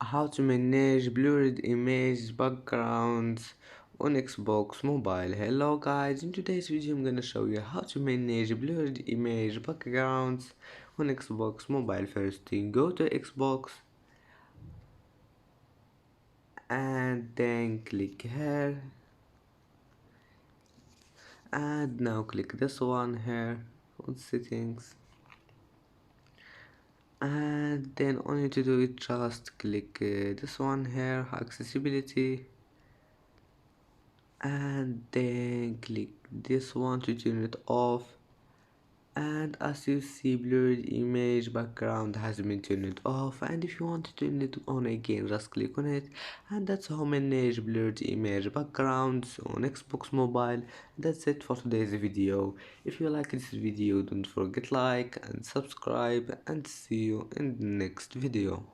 How to manage blurred image backgrounds on Xbox Mobile. Hello guys, in today's video I'm gonna show you how to manage blurred image backgrounds on Xbox Mobile. First thing, go to Xbox and then click here, and now click this one here on settings, and then all you need to do is just click this one here, accessibility, and then click this one to turn it off. And as you see, blurred image background has been turned off, and if you want to turn it on again, just click on it. And that's how manage blurred image backgrounds on Xbox Mobile. That's it for today's video. If you like this video, don't forget like and subscribe, and see you in the next video.